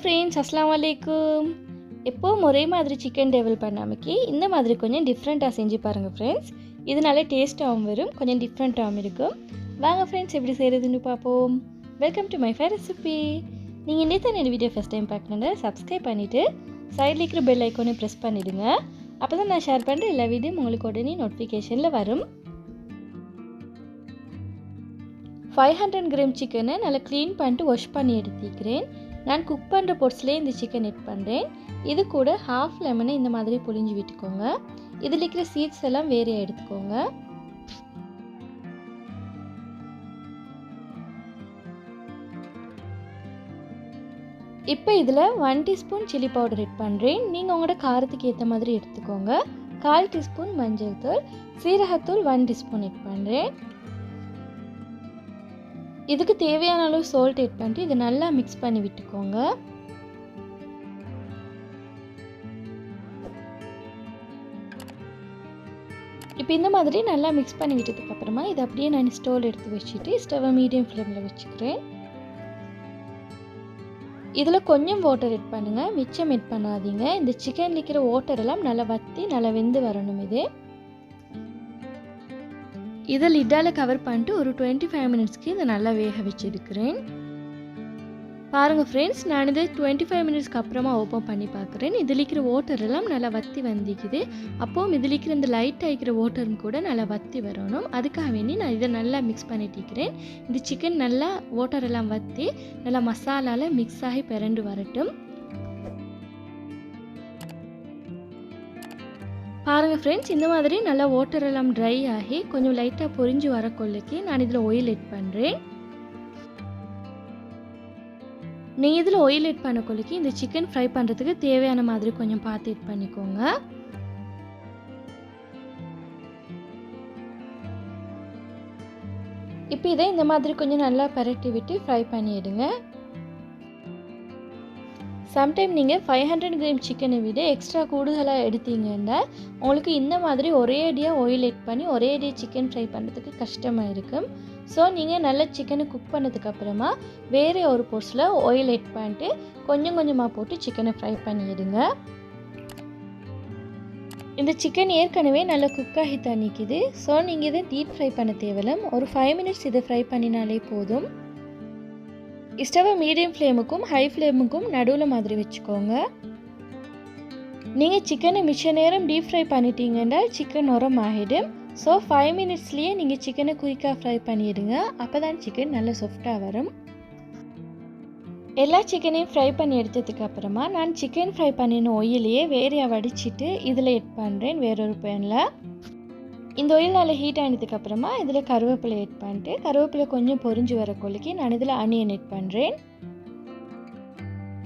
friends, assalamu alaikum. எப்பவும் ஒரே மாதிரி சிக்கன் டெவல் பண்ணாமக்கி இந்த மாதிரி கொஞ்சம் டிஃப்ரெண்ட்டாக செஞ்சு பாருங்கள் ஃப்ரெண்ட்ஸ். இது நல்லா டேஸ்ட்டாகவும் வரும், கொஞ்சம் டிஃப்ரெண்ட்டாகவும் இருக்கும். வாங்க ஃப்ரெண்ட்ஸ், எப்படி செய்கிறதுன்னு பார்ப்போம். Welcome to Myfa recipe. நீங்கள் இன்னைக்கு தான் வீடியோ ஃபஸ்ட் டைம் பார்க்கணுன்னா சப்ஸ்கிரைப் பண்ணிவிட்டு சைடில் இருக்கிற பெல் ஐக்கானை ப்ரெஸ் பண்ணிவிடுங்க. அப்போ தான் நான் ஷேர் பண்ணுற எல்லா வீடியோவும் உங்களுக்கு உடனே நோட்டிஃபிகேஷனில் வரும். 500 கிராம் சிக்கனை நல்லா க்ளீன் பண்ணிட்டு வாஷ் பண்ணி எடுத்துக்கிறேன். நான் குக் பண்ணுற பொட்ஸ்லேயே இந்த சிக்கன் எட் பண்ணுறேன். இது கூட ஹாஃப் லெமனை இந்த மாதிரி புழிஞ்சு விட்டுக்கோங்க. இதில் இருக்கிற சீட்ஸ் எல்லாம் வேறே எடுத்துக்கோங்க. இப்போ இதில் 1 டீஸ்பூன் சில்லி பவுடர் எட் பண்ணுறேன். நீங்கள் உங்களோட காரத்துக்கு ஏற்ற மாதிரி எடுத்துக்கோங்க. 1/4 டீஸ்பூன் மஞ்சள் தூள், சீரகத்தூள் 1 டீஸ்பூன் எட் பண்ணுறேன். இதுக்கு தேவையான அளவு சால்ட் எட் பண்ணிட்டு இதை நல்லா மிக்ஸ் பண்ணி விட்டுக்கோங்க. இப்போ இந்த மாதிரி நல்லா மிக்ஸ் பண்ணி விட்டதுக்கு அப்புறமா இதை அப்படியே நான் ஸ்டவ்வில் எடுத்து வச்சுட்டு ஸ்டவ்வை மீடியம் ஃப்ளேமில் வச்சுக்கிறேன். இதில் கொஞ்சம் வாட்டர் எட் பண்ணுங்கள், மிச்சம் எட் பண்ணாதீங்க. இந்த சிக்கனில் இருக்கிற வாட்டர் எல்லாம் நல்லா வற்றி நல்லா வெந்து வரணும். இதை லிட்டால் கவர் பண்ணிட்டு ஒரு 25 மினிட்ஸ்க்கு இதை நல்லா வேக வச்சுருக்கிறேன். பாருங்கள் ஃப்ரெண்ட்ஸ், நான் இதை 25 மினிட்ஸ்க்கு அப்புறமா ஓப்பன் பண்ணி பார்க்குறேன். இதில் இருக்கிற வாட்டர் எல்லாம் நல்லா வற்றி வந்திக்குது. அப்போது இதில் இருக்கிற இந்த லைட்டாக இருக்கிற வாட்டரும் கூட நல்லா வற்றி வரணும். அதுக்காக வேண்டி நான் இதை நல்லா மிக்ஸ் பண்ணிட்டிருக்கிறேன். இந்த சிக்கன் நல்லா வாட்டர் எல்லாம் வற்றி நல்லா மசாலாவில் மிக்ஸ் ஆகி பிறண்டு வரட்டும். பாருங்கள் ஃப்ரெண்ட்ஸ், இந்த மாதிரி நல்லா வாட்டர் எல்லாம் ட்ரை ஆகி கொஞ்சம் லைட்டாக பொரிஞ்சு வர கொள்ளைக்கு நான் இதில் ஆயில் எட் பண்ணுறேன். நீங்கள் இதில் ஆயில் எட் பண்ண கொள்ளைக்கு இந்த சிக்கன் ஃப்ரை பண்ணுறதுக்கு தேவையான மாதிரி கொஞ்சம் பார்த்து எட் பண்ணிக்கோங்க. இப்போ இதை இந்த மாதிரி கொஞ்சம் நல்லா பரட்டி விட்டு ஃப்ரை பண்ணிடுங்க. சம்டைம் நீங்கள் 500 கிராம் சிக்கனை விட எக்ஸ்ட்ரா கூடுதலாக எடுத்தீங்கன்னா உங்களுக்கு இந்த மாதிரி ஒரே அடியாக ஆயில் எட் பண்ணி ஒரே அடியாக சிக்கன் ஃப்ரை பண்ணுறதுக்கு கஷ்டமாக இருக்கும். ஸோ நீங்கள் நல்ல சிக்கனை குக் பண்ணதுக்கப்புறமா வேறு ஒரு பொருளில் ஆயில் எட் பண்ணிட்டு கொஞ்சம் கொஞ்சமாக போட்டு சிக்கனை ஃப்ரை பண்ணிடுங்க. இந்த சிக்கன் ஏற்கனவே நல்லா குக்காகி தண்ணிக்குது. ஸோ நீங்கள் இதை டீப் ஃப்ரை பண்ண தேவையில்லை. ஒரு 5 மினிட்ஸ் இதை ஃப்ரை பண்ணினாலே போதும். ஸ்டவ்வை மீடியம் ஃப்ளேமுக்கும் ஹை ஃப்ளேமுக்கும் நடுவில் மாதிரி வச்சுக்கோங்க. நீங்கள் சிக்கனை மிச்ச நேரம் டீப் ஃப்ரை பண்ணிட்டீங்கன்னா சிக்கன் உரம் ஆகிடும். ஸோ 5 மினிட்ஸ்லேயே நீங்கள் சிக்கனை குயிக்காக ஃப்ரை பண்ணிடுங்க. அப்போ தான் சிக்கன் நல்லா சாஃப்டாக வரும். எல்லா சிக்கனையும் ஃப்ரை பண்ணி எடுத்ததுக்கு அப்புறமா நான் சிக்கன் ஃப்ரை பண்ணின ஆயிலையே வேறையாக வடிச்சிட்டு இதில் எட் பண்ணுறேன் வேறொரு பேனில். இந்த ஆயில் நல்லா ஹீட் ஆனதுக்கு அப்புறமா இதில் கருவேப்பிலை எட் பண்ணிட்டு கருவேப்பிலை கொஞ்சம் பொரிஞ்சு வர கொள்ளைக்கு நான் இதில் அனியன் எட் பண்ணுறேன்.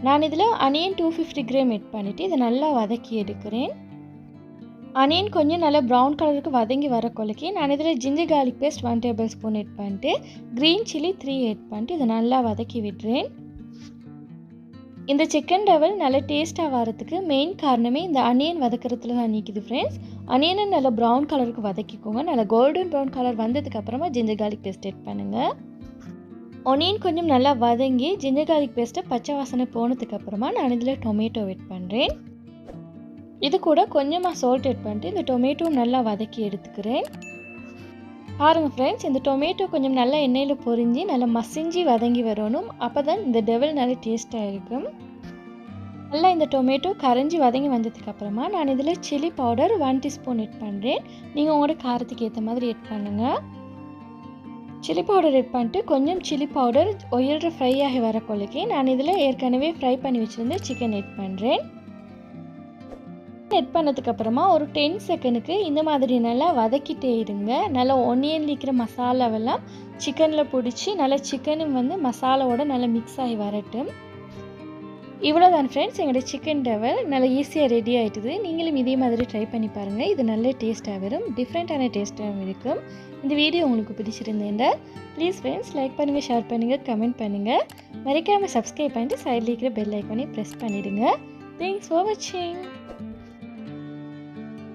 நான் இதில் அனியன் 250 கிராம் எட் பண்ணிவிட்டு இதை நல்லா வதக்கி எடுக்கிறேன். அனியன் கொஞ்சம் நல்லா ப்ரௌன் கலருக்கு வதங்கி வர கொள்ளைக்கு நான் இதில் ginger garlic paste 1 tablespoon add பண்ணிட்டு க்ரீன் சில்லி 3 எட் பண்ணிட்டு இதை நல்லா வதக்கி விடுறேன். இந்த சிக்கன் டவல் நல்ல டேஸ்ட்டாக வரதுக்கு மெயின் காரணமே இந்த அனியன் வதக்கிறதுல தான் நிற்கிது ஃப்ரெண்ட்ஸ். அனியனை நல்லா ப்ரௌன் கலருக்கு வதக்கிக்கோங்க. நல்லா கோல்டன் ப்ரௌன் கலர் வந்ததுக்கு அப்புறமா ஜிஞ்சர் கார்லிக் பேஸ்ட் எட் பண்ணுங்கள். ஒனியன் கொஞ்சம் நல்லா வதங்கி ஜிஞ்சர் கார்லிக் பேஸ்ட்டை பச்சை வாசனை போனதுக்கு அப்புறமா நான் இதில் டொமேட்டோ எட் பண்ணுறேன். இது கூட கொஞ்சமாக சால்ட் எட் பண்ணிட்டு இந்த டொமேட்டோ நல்லா வதக்கி எடுத்துக்கிறேன். பாருங்கள் ஃப்ரெண்ட்ஸ், இந்த டொமேட்டோ கொஞ்சம் நல்லா எண்ணெயில் பொரிஞ்சு நல்லா மசிஞ்சு வதங்கி வரணும். அப்போ தான் இந்த டெவல் நல்லா டேஸ்ட்டாக இருக்கும். நல்லா இந்த டொமேட்டோ கரைஞ்சி வதங்கி வந்ததுக்கு அப்புறமா நான் இதில் சில்லி பவுடர் 1 டீஸ்பூன் எட் பண்ணுறேன். நீங்கள் உங்களோட காரத்துக்கு ஏற்ற மாதிரி எட் பண்ணுங்கள். சில்லி பவுடர் எட் பண்ணிட்டு கொஞ்சம் சில்லி பவுடர் ஆயிலில் ஃப்ரை ஆகி வர கொள்ளைக்கு நான் இதில் ஏற்கனவே ஃப்ரை பண்ணி வச்சுருந்த சிக்கன் எட் பண்ணுறேன். எட் பண்ணதுக்கு அப்புறமா ஒரு 10 செகண்டுக்கு இந்த மாதிரி நல்லா வதக்கிட்டே இருங்க. நல்லா ஒனியன் இருக்கிற மசாலாவெல்லாம் சிக்கனில் பிடிச்சி நல்லா சிக்கனும் வந்து மசாலாவோட நல்லா மிக்ஸ் ஆகி வரட்டும். இவ்வளோதான் ஃப்ரெண்ட்ஸ், எங்களோட சிக்கன் டவல் நல்லா ஈஸியாக ரெடி ஆகிட்டுது. நீங்களும் இதே மாதிரி ட்ரை பண்ணி பாருங்கள். இது நல்ல டேஸ்ட்டாக வரும், டிஃப்ரெண்ட்டான டேஸ்ட்டாகவும் இருக்கும். இந்த வீடியோ உங்களுக்கு பிடிச்சிருந்தேன்டா ப்ளீஸ் ஃப்ரெண்ட்ஸ் லைக் பண்ணுங்கள், ஷேர் பண்ணுங்கள், கமெண்ட் பண்ணுங்கள். மறக்காமல் சப்ஸ்கிரைப் பண்ணிட்டு சைடில் இருக்கிற பெல் ஐக்கானே ப்ரெஸ் பண்ணிவிடுங்க. தேங்க்ஸ் ஃபார் வாட்சிங்.